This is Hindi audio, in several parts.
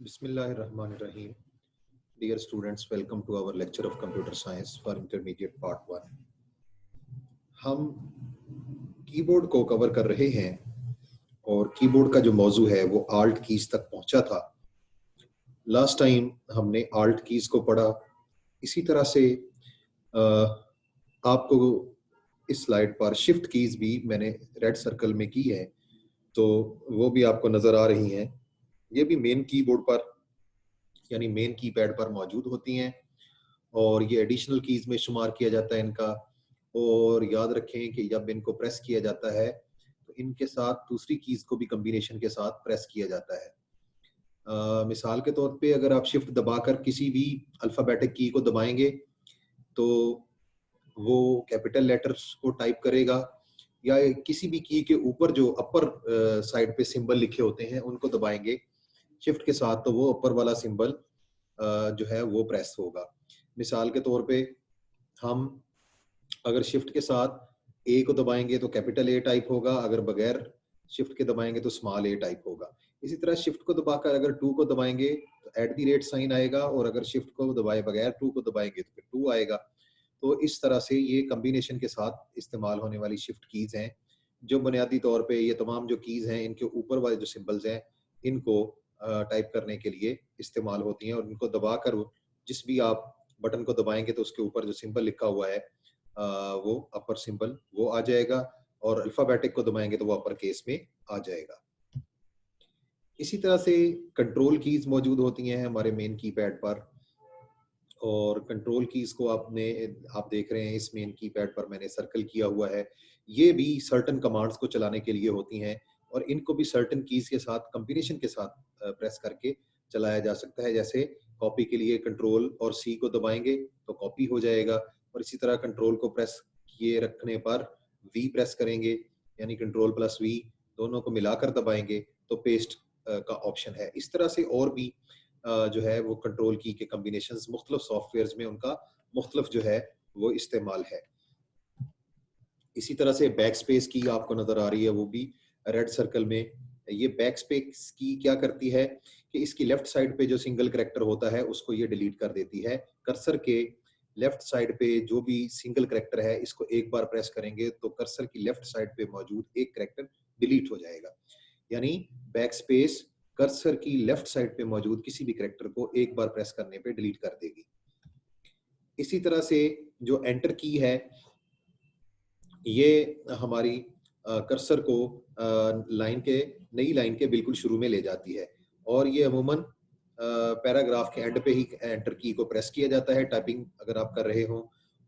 Bismillahirrahmanirrahim. Dear students, welcome to our lecture of Computer Science for Intermediate Part 1. हम कीबोर्ड को कवर कर रहे हैं और कीबोर्ड का जो मौजू है वो आल्ट कीज तक पहुंचा था। लास्ट टाइम हमने आल्ट कीज को पढ़ा। इसी तरह से आपको इस स्लाइड पर शिफ्ट कीज भी मैंने रेड सर्कल में की है, तो वो भी आपको नजर आ रही हैं। ये भी मेन कीबोर्ड पर यानी मेन कीपैड पर मौजूद होती हैं और ये एडिशनल कीज में शुमार किया जाता है इनका। और याद रखें कि जब इनको प्रेस किया जाता है तो इनके साथ दूसरी कीज को भी कॉम्बिनेशन के साथ प्रेस किया जाता है। मिसाल के तौर पे अगर आप शिफ्ट दबाकर किसी भी अल्फाबेटिक की को दबाएंगे तो वो कैपिटल लेटर्स को टाइप करेगा, या किसी भी की के ऊपर जो अपर साइड पे सिंबल लिखे होते हैं उनको दबाएंगे शिफ्ट के साथ तो वो अपर वाला सिंबल जो है वो प्रेस होगा। मिसाल के तौर पे हम अगर शिफ्ट के साथ ए को दबाएंगे तो कैपिटल ए टाइप होगा, अगर बगैर शिफ्ट के दबाएंगे तो स्मॉल ए टाइप होगा। इसी तरह शिफ्ट को दबाकर अगर 2 को दबाएंगे तो @ साइन आएगा, और अगर शिफ्ट को दबाए बगैर 2 को दबाएंगे तो फिर 2 आएगा। तो इस तरह से ये कॉम्बिनेशन के साथ इस्तेमाल होने वाली शिफ्ट कीज हैं, जो बुनियादी तौर पे ये तमाम जो कीज हैं इनके ऊपर वाले जो सिंबल्स हैं इनको टाइप करने के लिए इस्तेमाल होती हैं, और इनको दबाकर जिस भी आप बटन को दबाएंगे तो उसके ऊपर जो सिंबल लिखा हुआ है वो अपर सिंबल वो आ जाएगा, और अल्फाबेटिक को दबाएंगे तो वो अपर केस में आ जाएगा। इसी तरह से कंट्रोल कीज मौजूद होती हैं हमारे मेन कीपैड पर, और कंट्रोल कीज को आप देख रहे हैं इस मेन कीपैड पर मैंने सर्कल किया हुआ है। ये भी सर्टन कमांड्स को चलाने के लिए होती हैं, और इनको भी सर्टन कीज के साथ कॉम्बिनेशन के साथ प्रेस करके चलाया जा सकता है। जैसे कॉपी के लिए कंट्रोल और सी को दबाएंगे तो कॉपी हो जाएगा, और इसी तरह कंट्रोल को प्रेस किए रखने पर वी प्रेस करेंगे यानी कंट्रोल प्लस वी दोनों को मिलाकर दबाएंगे तो पेस्ट का ऑप्शन है। इस तरह से और भी जो है वो कंट्रोल की के कॉम्बिनेशंस मुख्तलिफ सॉफ्टवेयर्स में उनका मुख्तलिफ जो है वो इस्तेमाल है। इसी तरह से बैक स्पेस की आपको नजर आ रही है, वो भी रेड सर्कल में। ये बैक स्पेस की क्या करती है कि इसकी लेफ्ट साइड पे जो सिंगल कैरेक्टर होता है उसको ये डिलीट कर देती है। कर्सर के लेफ्ट साइड पे जो भी सिंगल कैरेक्टर है इसको एक बार प्रेस करेंगे तो कर्सर की लेफ्ट साइड पे मौजूद एक कैरेक्टर डिलीट हो जाएगा। यानी बैक स्पेस कर्सर की लेफ्ट साइड पे मौजूद किसी भी कैरेक्टर को एक बार प्रेस करने पे डिलीट कर देगी। इसी तरह से जो एंटर की है ये हमारी कर्सर को नई लाइन के बिल्कुल शुरू में ले जाती है, और ये अमूमन पैराग्राफ के एंड पे ही एंटर की को प्रेस किया जाता है टाइपिंग अगर आप कर रहे हो।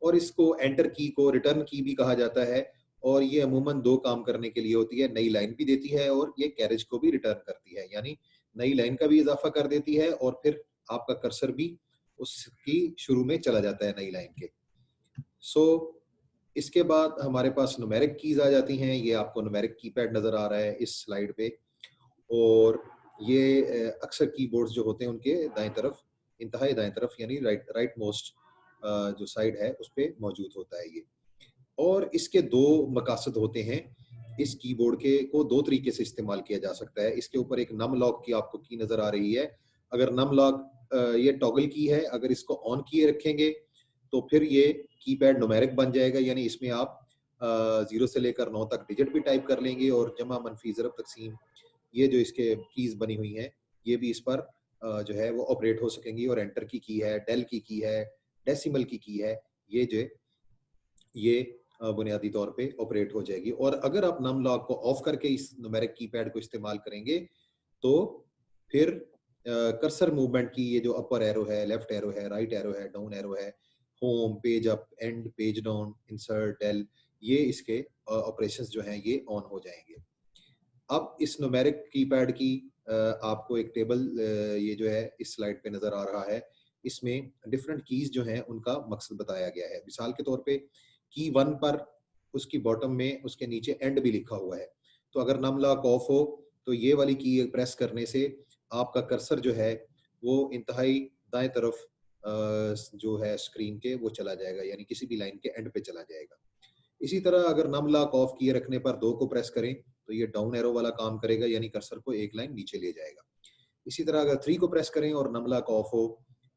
और इसको एंटर की को रिटर्न की भी कहा जाता है, और ये अमूमन दो काम करने के लिए होती है। नई लाइन भी देती है और ये कैरेज को भी रिटर्न करती है, यानी नई लाइन का भी इजाफा कर देती है और फिर आपका कर्सर भी उसकी शुरू में चला जाता है नई लाइन के। सो इसके बाद हमारे पास न्यूमेरिक कीज आ जाती हैं। ये आपको न्यूमेरिक कीपैड नजर आ रहा है इस स्लाइड पे, और ये अक्सर कीबोर्ड्स जो होते हैं उनके दाएं तरफ, इंतहाई दाएं तरफ यानी राइट मोस्ट जो साइड है उस पे मौजूद होता है ये। और इसके दो मकासद होते हैं। इस कीबोर्ड के को दो तरीके से इस्तेमाल किया जा सकता है। इसके ऊपर एक नम लॉक की आपको की नजर आ रही है। अगर नम लॉक ये टॉगल की है, अगर इसको ऑन किए रखेंगे तो फिर ये कीपैड न्यूमेरिक बन जाएगा, यानी इसमें आप 0 से लेकर 9 तक डिजिट भी टाइप कर लेंगे, और जमा मनफी ज़रब तकसीम ये जो इसके कीज बनी हुई हैं ये भी इस पर जो है वो ऑपरेट हो सकेंगी। और एंटर की है, डेल की है, डेसिमल की है, ये जो ये बुनियादी तौर पे ऑपरेट हो जाएगी। और अगर आप नम लॉक को ऑफ करके इस न्यूमेरिक कीपैड को इस्तेमाल करेंगे तो फिर कर्सर मूवमेंट की ये जो अपर एरो है, लेफ्ट एरो है, राइट एरो है, डाउन एरो है, home, page up, end, page down, insert, del, ये इसके ऑपरेशंस जो हैं ये ऑन हो जाएंगे। अब इस न्यूमेरिक कीपैड की आपको एक टेबल ये जो है इस स्लाइड पे नजर आ रहा है। इसमें डिफरेंट कीज जो हैं उनका मकसद बताया गया है। मिसाल के तौर पे की 1 पर उसकी बॉटम में उसके नीचे एंड भी लिखा हुआ है, तो अगर नम लॉक ऑफ हो तो ये वाली की प्रेस करने से आपका कर्सर जो है वो इंतहाई दाएं तरफ जो है स्क्रीन के वो चला जाएगा, यानी किसी भी लाइन के एंड पे चला जाएगा। इसी तरह अगर नम लॉक ऑफ किए रखने पर 2 को प्रेस करें तो ये डाउन एरो वाला काम करेगा, यानी कर्सर को एक लाइन नीचे ले जाएगा। इसी तरह अगर 3 को प्रेस करें और नम लॉक ऑफ हो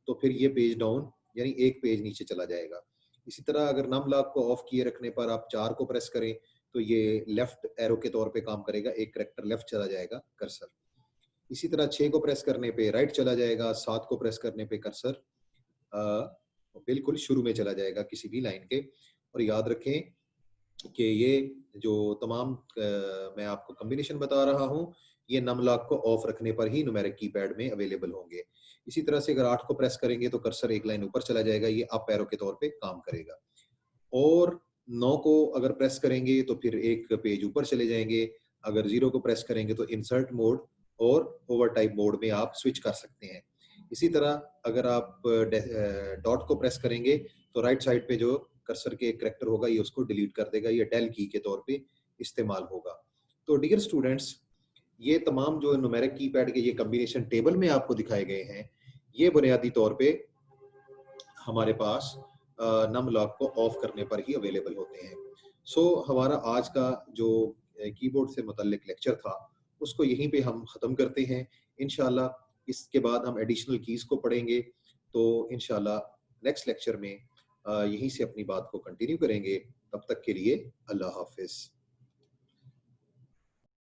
तो फिर ये पेज डाउन यानी एक पेज नीचे चला जाएगा। इसी तरह अगर नम लॉक को ऑफ किए रखने पर आप 4 को प्रेस करें तो ये लेफ्ट एरो के तौर पे काम करेगा, एक कैरेक्टर लेफ्ट चला जाएगा कर्सर। इसी तरह 6 को प्रेस करने पे राइट चला जाएगा, 7 को प्रेस करने पे कर्सर बिल्कुल शुरू में चला जाएगा किसी भी लाइन के। और याद रखें कि ये जो तमाम मैं आपको कॉम्बिनेशन बता रहा हूँ, ये नम लॉक को ऑफ रखने पर ही न्यूमेरिक कीपैड में अवेलेबल होंगे। इसी तरह से अगर 8 को प्रेस करेंगे तो कर्सर एक लाइन ऊपर चला जाएगा, ये अप एरो के तौर पे काम करेगा। और 9 को अगर प्रेस करेंगे तो फिर एक पेज ऊपर चले जाएंगे। अगर 0 को प्रेस करेंगे तो इंसर्ट मोड और ओवर टाइप मोड में आप स्विच कर सकते हैं। इसी तरह अगर आप डॉट को प्रेस करेंगे तो राइट साइड पे जो कर्सर के करैक्टर होगा ये उसको डिलीट कर देगा, ये डेल की के तौर पे इस्तेमाल होगा। तो डियर स्टूडेंट्स, ये तमाम जो न्यूमेरिक कीपैड के ये कॉम्बिनेशन टेबल में आपको दिखाए गए हैं, ये बुनियादी तौर पे हमारे पास नम लॉक को ऑफ करने पर ही अवेलेबल होते हैं। सो हमारा आज का जो कीबोर्ड से मुतल्लिक लेक्चर था उसको यहीं पे हम ख़त्म करते हैं। इंशाल्लाह इसके बाद हम एडिशनल कीज़ को पढ़ेंगे, तो इंशाल्लाह नेक्स्ट लेक्चर में यहीं से अपनी बात को कंटिन्यू करेंगे। तब तक के लिए अल्लाह हाफ़िज़।